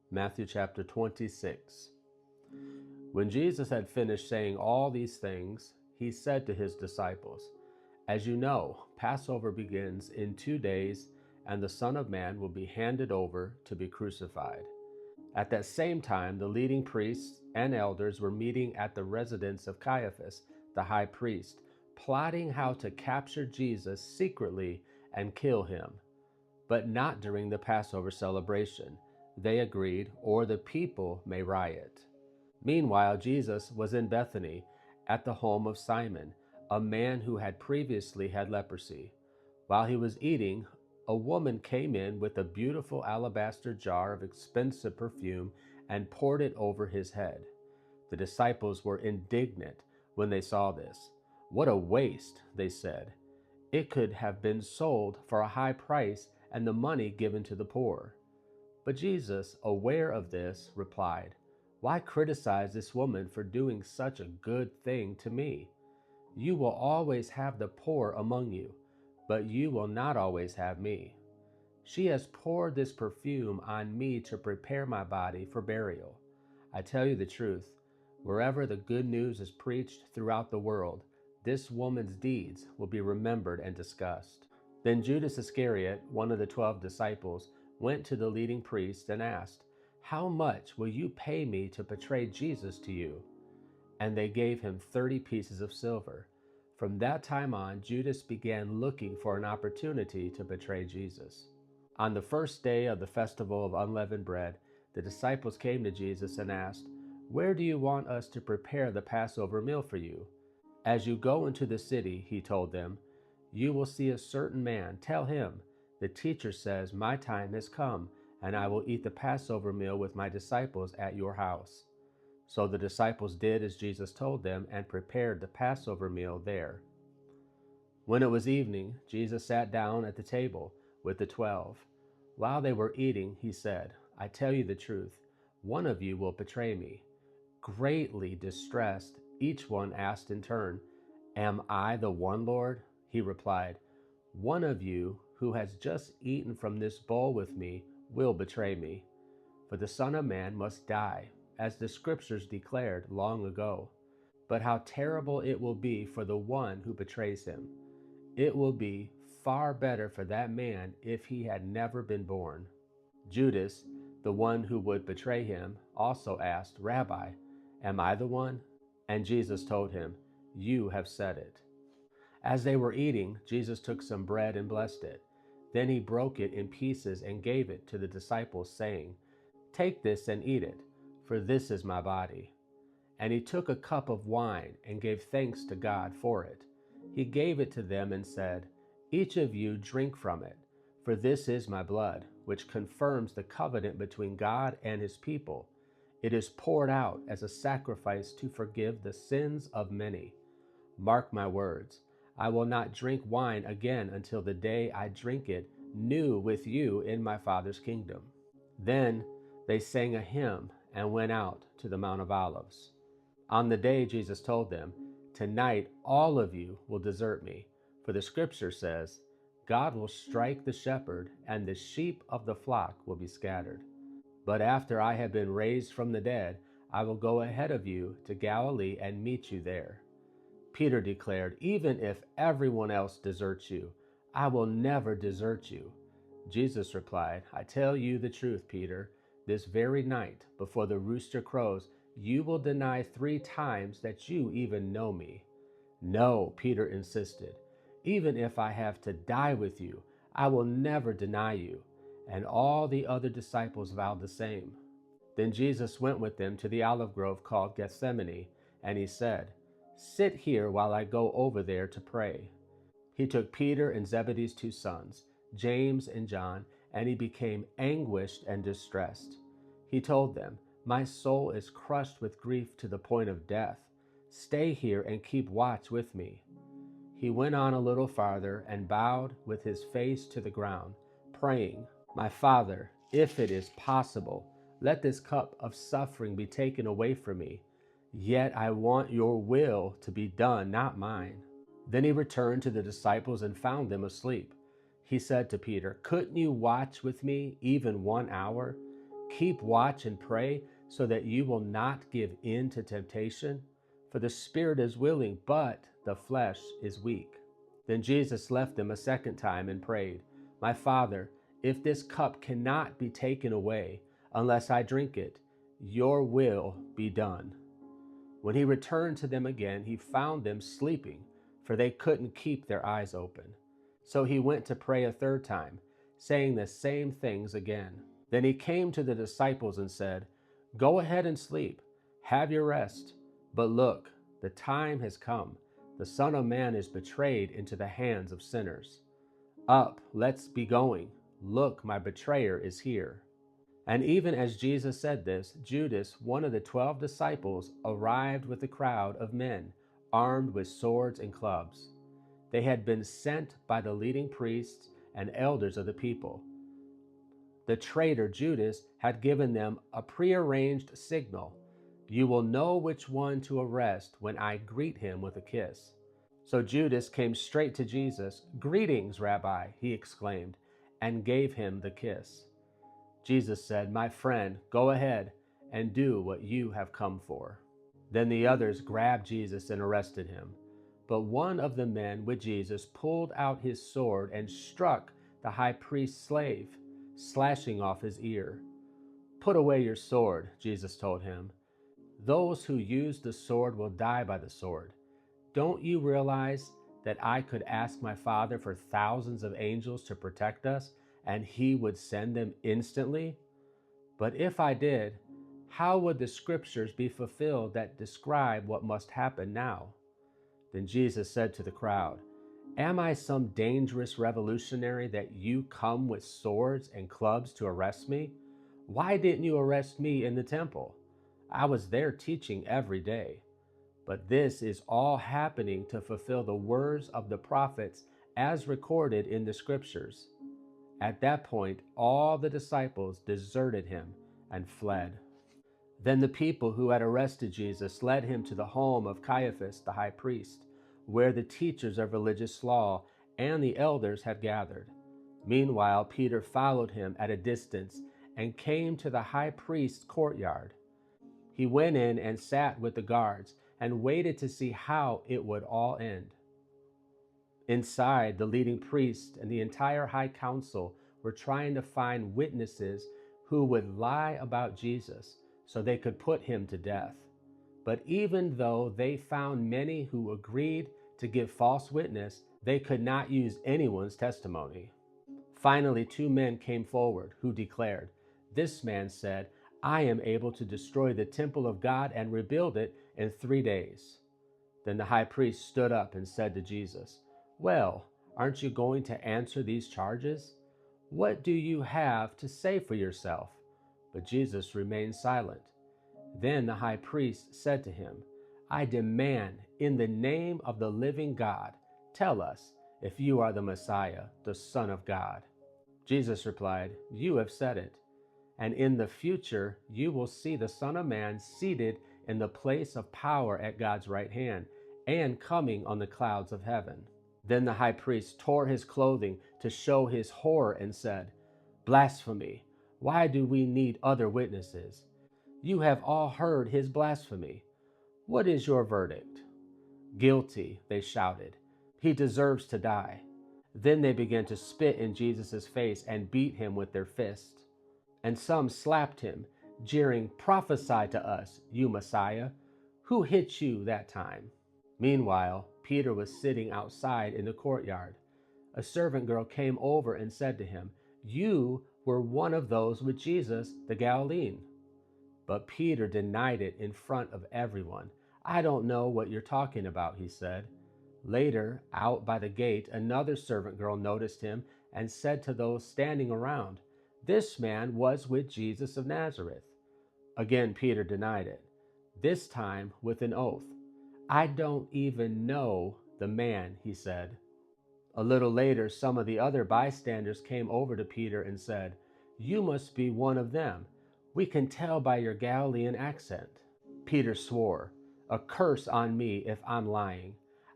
Matthew chapter 26. When Jesus had finished saying all these things, he said to his disciples, "As you know, Passover begins in 2 days, and the Son of Man will be handed over to be crucified." At that same time, the leading priests and elders were meeting at the residence of Caiaphas, the high priest, plotting how to capture Jesus secretly and kill him, but not during the Passover celebration. They agreed, or the people may riot. Meanwhile, Jesus was in Bethany at the home of Simon, a man who had previously had leprosy. While he was eating, a woman came in with a beautiful alabaster jar of expensive perfume and poured it over his head. The disciples were indignant when they saw this. "What a waste," they said. "It could have been sold for a high price and the money given to the poor." But Jesus, aware of this, replied, "Why criticize this woman for doing such a good thing to me? You will always have the poor among you, but you will not always have me. She has poured this perfume on me to prepare my body for burial. I tell you the truth, wherever the good news is preached throughout the world, this woman's deeds will be remembered and discussed." Then Judas Iscariot, one of the 12 disciples, went to the leading priests and asked, "How much will you pay me to betray Jesus to you?" And they gave him 30 pieces of silver. From that time on, Judas began looking for an opportunity to betray Jesus. On the first day of the festival of unleavened bread, the disciples came to Jesus and asked, "Where do you want us to prepare the Passover meal for you?" "As you go into the city," he told them, "you will see a certain man. Tell him, 'The teacher says, my time has come, and I will eat the Passover meal with my disciples at your house.'" So the disciples did as Jesus told them and prepared the Passover meal there. When it was evening, Jesus sat down at the table with the 12. While they were eating, he said, "I tell you the truth, one of you will betray me." Greatly distressed, each one asked in turn, "Am I the one, Lord?" He replied, "One of you who has just eaten from this bowl with me will betray me. For the Son of Man must die, as the Scriptures declared long ago. But how terrible it will be for the one who betrays him. It will be far better for that man if he had never been born." Judas, the one who would betray him, also asked, "Rabbi, am I the one?" And Jesus told him, "You have said it." As they were eating, Jesus took some bread and blessed it. Then he broke it in pieces and gave it to the disciples, saying, "Take this and eat it, for this is my body." And he took a cup of wine and gave thanks to God for it. He gave it to them and said, "Each of you drink from it, for this is my blood, which confirms the covenant between God and his people. It is poured out as a sacrifice to forgive the sins of many. Mark my words, I will not drink wine again until the day I drink it new with you in my Father's kingdom." Then they sang a hymn and went out to the Mount of Olives. On the day Jesus told them, "Tonight all of you will desert me, for the Scripture says, 'God will strike the shepherd, and the sheep of the flock will be scattered.' But after I have been raised from the dead, I will go ahead of you to Galilee and meet you there." Peter declared, "Even if everyone else deserts you, I will never desert you." Jesus replied, "I tell you the truth, Peter. This very night, before the rooster crows, you will deny 3 times that you even know me." "No," Peter insisted. "Even if I have to die with you, I will never deny you." And all the other disciples vowed the same. Then Jesus went with them to the olive grove called Gethsemane, and he said, "Sit here while I go over there to pray." He took Peter and Zebedee's 2 sons, James and John, and he became anguished and distressed. He told them, "My soul is crushed with grief to the point of death. Stay here and keep watch with me." He went on a little farther and bowed with his face to the ground, praying, "My Father, if it is possible, let this cup of suffering be taken away from me. Yet I want your will to be done, not mine." Then he returned to the disciples and found them asleep. He said to Peter, "Couldn't you watch with me even 1 hour? Keep watch and pray so that you will not give in to temptation. For the spirit is willing, but the flesh is weak. Then Jesus left them a second time and prayed, My Father, if this cup cannot be taken away unless I drink it, your will be done. When he returned to them again, he found them sleeping, for they couldn't keep their eyes open. So he went to pray a third time, saying the same things again. Then he came to the disciples and said, Go ahead and sleep, have your rest. But look, the time has come. The Son of Man is betrayed into the hands of sinners. Up, let's be going. Look, my betrayer is here. And even as Jesus said this, Judas, one of the 12 disciples, arrived with a crowd of men, armed with swords and clubs. They had been sent by the leading priests and elders of the people. The traitor Judas had given them a prearranged signal. You will know which one to arrest when I greet him with a kiss. So Judas came straight to Jesus. Greetings, Rabbi, he exclaimed, and gave him the kiss. Jesus said, My friend, go ahead and do what you have come for. Then the others grabbed Jesus and arrested him. But one of the men with Jesus pulled out his sword and struck the high priest's slave, slashing off his ear. Put away your sword, Jesus told him. Those who use the sword will die by the sword. Don't you realize that I could ask my Father for thousands of angels to protect us, and he would send them instantly? But if I did, how would the scriptures be fulfilled that describe what must happen now? Then Jesus said to the crowd, Am I some dangerous revolutionary that you come with swords and clubs to arrest me? Why didn't you arrest me in the temple? I was there teaching every day. But this is all happening to fulfill the words of the prophets as recorded in the scriptures. At that point, all the disciples deserted him and fled. Then the people who had arrested Jesus led him to the home of Caiaphas, the high priest, where the teachers of religious law and the elders had gathered. Meanwhile, Peter followed him at a distance and came to the high priest's courtyard. He went in and sat with the guards and waited to see how it would all end. Inside, the leading priest and the entire high council were trying to find witnesses who would lie about Jesus so they could put him to death. But even though they found many who agreed to give false witness, they could not use anyone's testimony. Finally, 2 men came forward who declared, This man said, I am able to destroy the temple of God and rebuild it in 3 days. Then the high priest stood up and said to Jesus, Well, aren't you going to answer these charges? What do you have to say for yourself? But Jesus remained silent. Then the high priest said to him, I demand, in the name of the living God, tell us if you are the Messiah, the Son of God. Jesus replied, You have said it. And in the future, you will see the Son of Man seated in the place of power at God's right hand and coming on the clouds of heaven. Then the high priest tore his clothing to show his horror and said, Blasphemy! Why do we need other witnesses? You have all heard his blasphemy. What is your verdict? Guilty, they shouted. He deserves to die. Then they began to spit in Jesus' face and beat him with their fists. And some slapped him, jeering, Prophesy to us, you Messiah. Who hit you that time? Meanwhile, Peter was sitting outside in the courtyard. A servant girl came over and said to him, You were one of those with Jesus, the Galilean. But Peter denied it in front of everyone. I don't know what you're talking about, he said. Later, out by the gate, another servant girl noticed him and said to those standing around, This man was with Jesus of Nazareth. Again, Peter denied it, this time with an oath. I don't even know the man, he said. A little later, some of the other bystanders came over to Peter and said, You must be one of them. We can tell by your Galilean accent. Peter swore, A curse on me if I'm lying.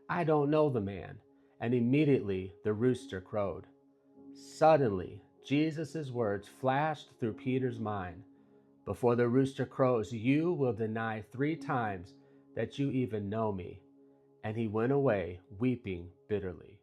I don't know the man. And immediately the rooster crowed. Suddenly, Jesus' words flashed through Peter's mind. Before the rooster crows, you will deny 3 times that you even know me." And he went away weeping bitterly.